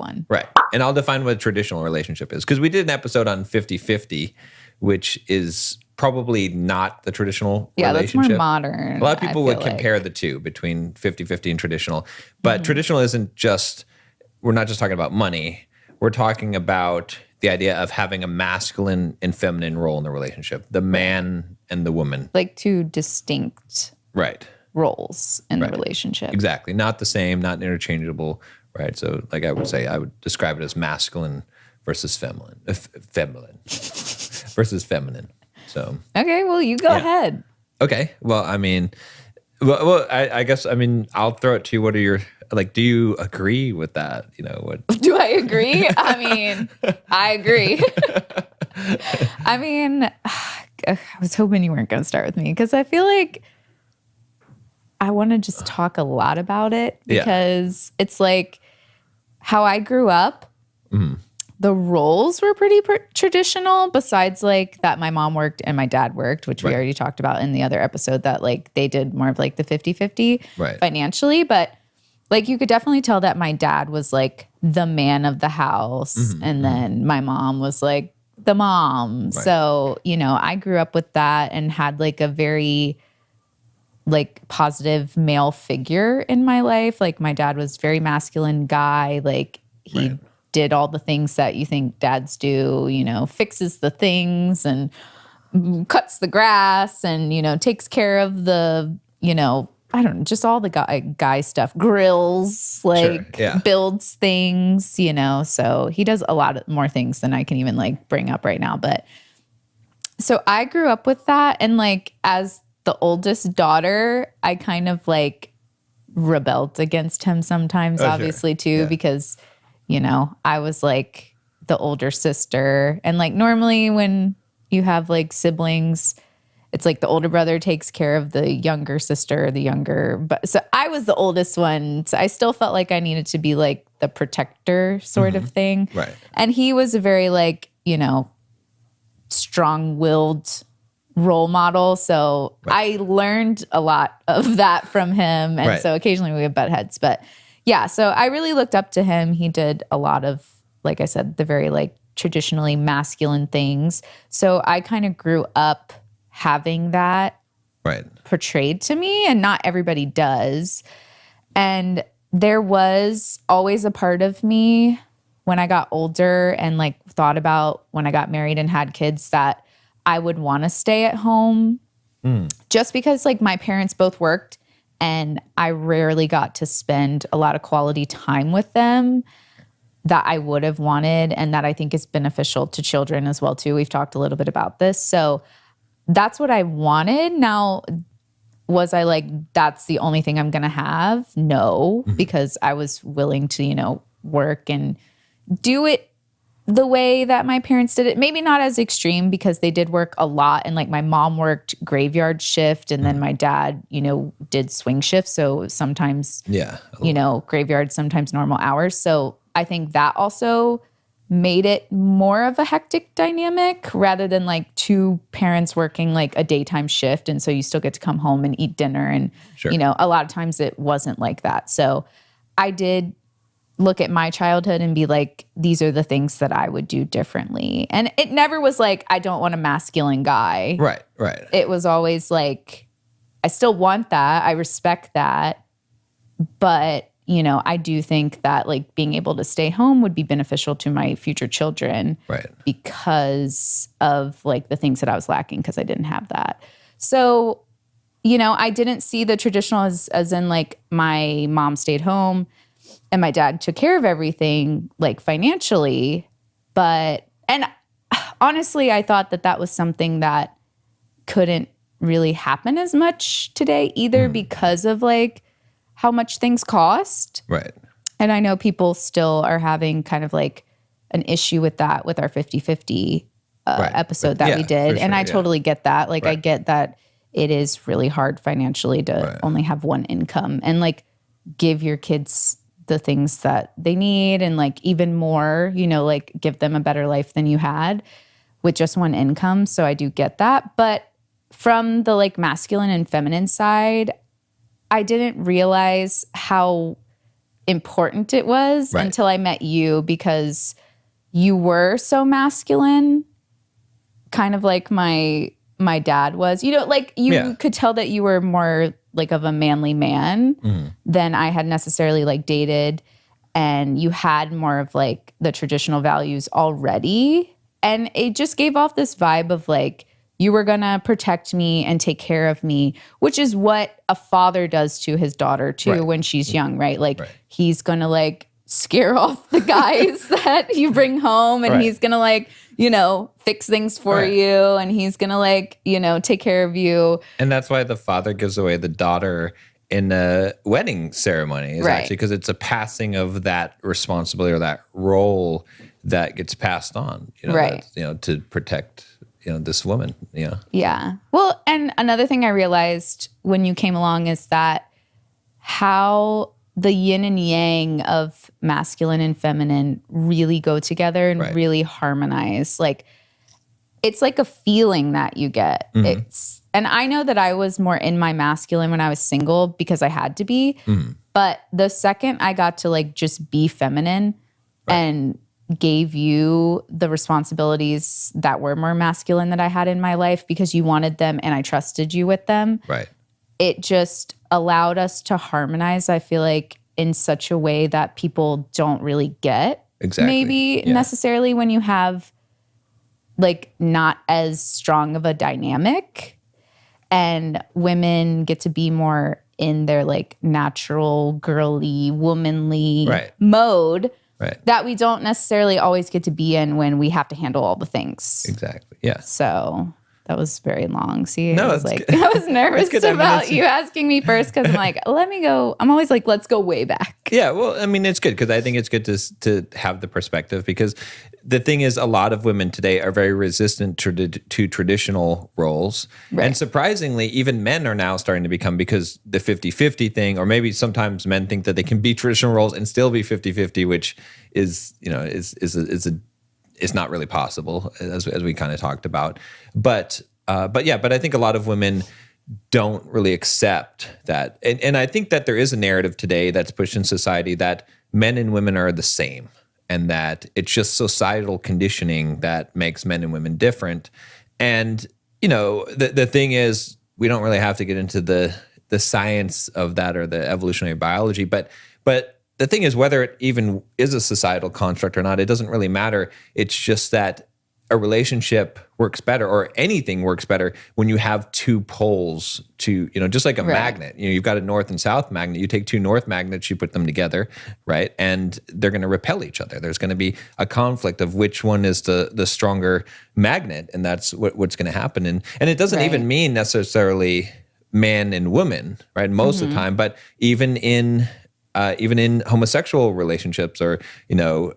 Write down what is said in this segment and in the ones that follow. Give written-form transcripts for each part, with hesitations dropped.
one. Right. And I'll define what a traditional relationship is, because we did an episode on 50-50, which is probably not the traditional relationship. That's more modern. A lot of people would compare the two between 50-50 and traditional. But traditional isn't just, we're not just talking about money. We're talking about the idea of having a masculine and feminine role in the relationship, the man and the woman. Like two distinct roles in the relationship. Exactly. Not the same, not interchangeable. Right. So like I would say, I would describe it as masculine versus feminine, versus feminine. So. Okay. Well, you go ahead. Okay. Well, I mean, I guess, I'll throw it to you. What are your, do you agree with that? You know, what? Do I agree? I mean, I agree. I mean, I was hoping you weren't going to start with me because I feel like I want to just talk a lot about it because it's like how I grew up. The roles were pretty traditional, besides like that my mom worked and my dad worked, which we already talked about in the other episode, that like they did more of like the 50-50 financially. But like you could definitely tell that my dad was like the man of the house. And then my mom was like the mom. So, you know, I grew up with that and had like a very like positive male figure in my life. Like my dad was very masculine guy. Like he did all the things that you think dads do, you know, fixes the things and cuts the grass and, you know, takes care of the, you know, I don't know, just all the guy stuff, grills, like builds things, you know. So he does a lot more things than I can even like bring up right now. But so I grew up with that. And like as the oldest daughter, I kind of like rebelled against him sometimes, obviously too, because you know, I was like the older sister. And like normally when you have like siblings, it's like the older brother takes care of the younger sister, but so I was the oldest one. So I still felt like I needed to be like the protector sort of thing. Right. And he was a very like, you know, strong-willed role model. So I learned a lot of that from him. And so occasionally we would butt heads, but yeah, so I really looked up to him. He did a lot of, like I said, the very like traditionally masculine things. So I kind of grew up having that portrayed to me, and not everybody does. And there was always a part of me when I got older and like thought about when I got married and had kids that I would want to stay at home just because like my parents both worked. And I rarely got to spend a lot of quality time with them that I would have wanted, and that I think is beneficial to children as well, too. We've talked a little bit about this. So that's what I wanted. Now, was I like, that's the only thing I'm going to have? No, because I was willing to, you know, work and do it the way that my parents did it. Maybe not as extreme because they did work a lot. And like my mom worked graveyard shift and then my dad, you know, did swing shift. So sometimes, you know, graveyard, sometimes normal hours. So I think that also made it more of a hectic dynamic rather than like two parents working like a daytime shift. And so you still get to come home and eat dinner. And, you know, a lot of times it wasn't like that. So I did look at my childhood and be like, these are the things that I would do differently. And it never was like, I don't want a masculine guy. Right. It was always like, I still want that. I respect that. But, you know, I do think that like being able to stay home would be beneficial to my future children. Because of like the things that I was lacking because I didn't have that. So, you know, I didn't see the traditional as in like my mom stayed home and my dad took care of everything like financially. And honestly, I thought that was something that couldn't really happen as much today either because of like how much things cost. And I know people still are having kind of like an issue with that with our 50-50 episode that we did. And I totally get that. Like I get that it is really hard financially to only have one income and like give your kids the things that they need and like even more, you know, like give them a better life than you had with just one income. So I do get that. But from the like masculine and feminine side, I didn't realize how important it was Right. until I met you, because you were so masculine, kind of like my dad was. You know, like you Yeah. could tell that you were more like of a manly man Mm-hmm. than I had necessarily like dated, and you had more of like the traditional values already, and it just gave off this vibe of like you were gonna protect me and take care of me, which is what a father does to his daughter too Right. when she's young, right? Like Right. he's gonna like scare off the guys that you bring home, and Right. he's gonna like, you know, fix things for Right. you, and he's gonna like, you know, take care of you. And that's why the father gives away the daughter in a wedding ceremony, is Right. actually because it's a passing of that responsibility or that role that gets passed on, you know, Right. that, you know, to protect, you know, this woman, you know. Yeah. Well, and another thing I realized when you came along is that how the yin and yang of masculine and feminine really go together and Right. really harmonize. Like it's like a feeling that you get. And I know that I was more in my masculine when I was single because I had to be. But the second I got to like just be feminine and gave you the responsibilities that were more masculine that I had in my life because you wanted them and I trusted you with them, Right. it just allowed us to harmonize, I feel like, in such a way that people don't really get. Exactly. Maybe Yeah. necessarily when you have like not as strong of a dynamic, and women get to be more in their like natural, girly, womanly Right. mode Right. that we don't necessarily always get to be in when we have to handle all the things. Exactly. Yeah. So that was very long. See, No, I was it's like, good. I was nervous good. I mean, about it's- you asking me first because I'm like, let me go. I'm always like, let's go way back. Yeah, well, I mean, it's good because I think it's good to have the perspective, because the thing is, a lot of women today are very resistant to traditional roles. Right. And surprisingly, even men are now starting to become, because the 50-50 thing, or maybe sometimes men think that they can be traditional roles and still be 50-50, which is, you know, is not really possible, as we kind of talked about. But I think a lot of women don't really accept that. And I think that there is a narrative today that's pushed in society that men and women are the same, and that it's just societal conditioning that makes men and women different. And, you know, the thing is, we don't really have to get into the science of that or the evolutionary biology, but the thing is, whether it even is a societal construct or not, it doesn't really matter. It's just that a relationship works better, or anything works better, when you have two poles to, you know, just like a Right. magnet. You know, you've got a north and south magnet. You take two north magnets, you put them together, right? And they're going to repel each other. There's going to be a conflict of which one is the stronger magnet, and that's what's going to happen. And it doesn't Right. even mean necessarily man and woman, right? Most of the time, but even in homosexual relationships, or, you know,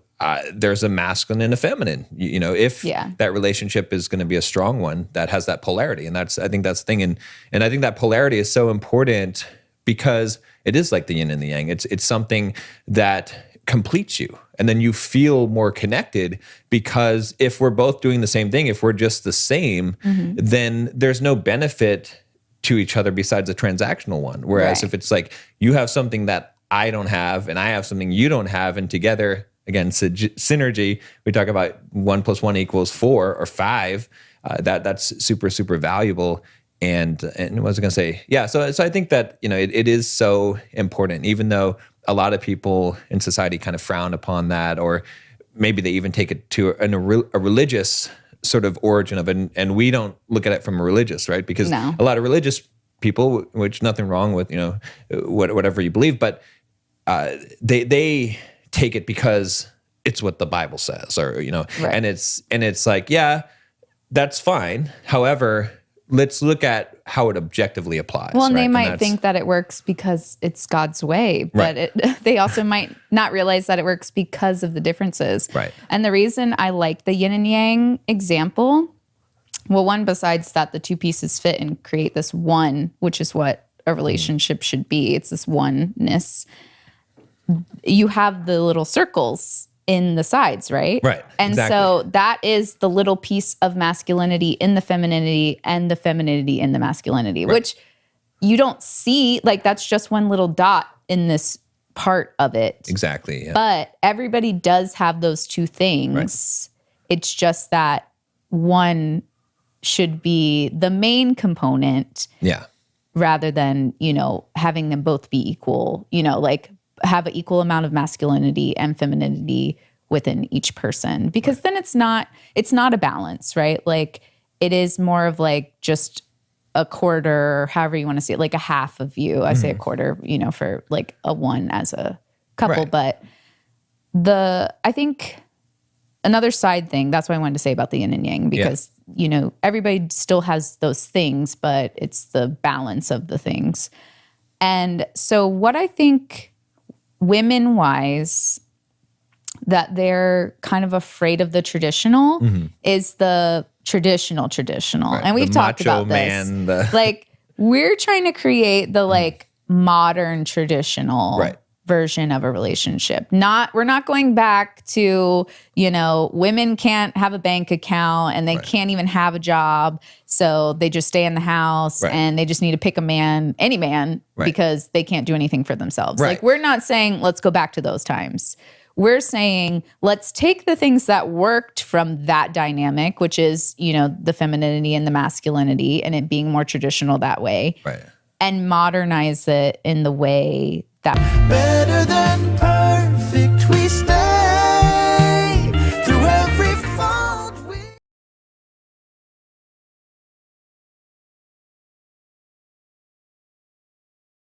there's a masculine and a feminine, you know, if Yeah. that relationship is going to be a strong one that has that polarity. And I think that's the thing. And I think that polarity is so important because it is like the yin and the yang. It's something that completes you. And then you feel more connected, because if we're both doing the same thing, if we're just the same, then there's no benefit to each other besides a transactional one. Whereas Right. if it's like you have something that I don't have and I have something you don't have, and together, again, synergy, we talk about 1 + 1 = 4 or 5. That's super, super valuable. And what was I going to say? Yeah. So I think that, you know, it is so important, even though a lot of people in society kind of frown upon that, or maybe they even take it to a religious sort of origin of it. And we don't look at it from a religious, right? Because No. a lot of religious people, which nothing wrong with, you know, whatever you believe, but they take it because it's what the Bible says, or, you know, Right. and it's like, yeah, that's fine. However, let's look at how it objectively applies. Well, and right? they might that's- think that it works because it's God's way, but they also might not realize that it works because of the differences. Right. And the reason I like the yin and yang example, well, one, besides that the two pieces fit and create this one, which is what a relationship should be. It's this oneness. You have the little circles in the sides, right? Right, And exactly. so that is the little piece of masculinity in the femininity, and the femininity in the masculinity, which you don't see. Like, that's just one little dot in this part of it. Exactly. Yeah. But everybody does have those two things. Right. It's just that one should be the main component. Yeah. Rather than, having them both be equal, like have an equal amount of masculinity and femininity within each person, because then it's not a balance, right? Like it is more of like just a quarter, however you want to see it, like a half of you. I say a quarter, for like a one as a couple. Right. But I think another side thing, that's what I wanted to say about the yin and yang, because, everybody still has those things, but it's the balance of the things. And so what I think women-wise that they're kind of afraid of the traditional is the traditional. Right. And we've talked about this. Like we're trying to create the like modern traditional version of a relationship. We're not going back to, women can't have a bank account and they can't even have a job. So they just stay in the house and they just need to pick any man because they can't do anything for themselves. Right. Like we're not saying, let's go back to those times. We're saying, let's take the things that worked from that dynamic, which is, the femininity and the masculinity and it being more traditional that way, and modernize it in the way that better than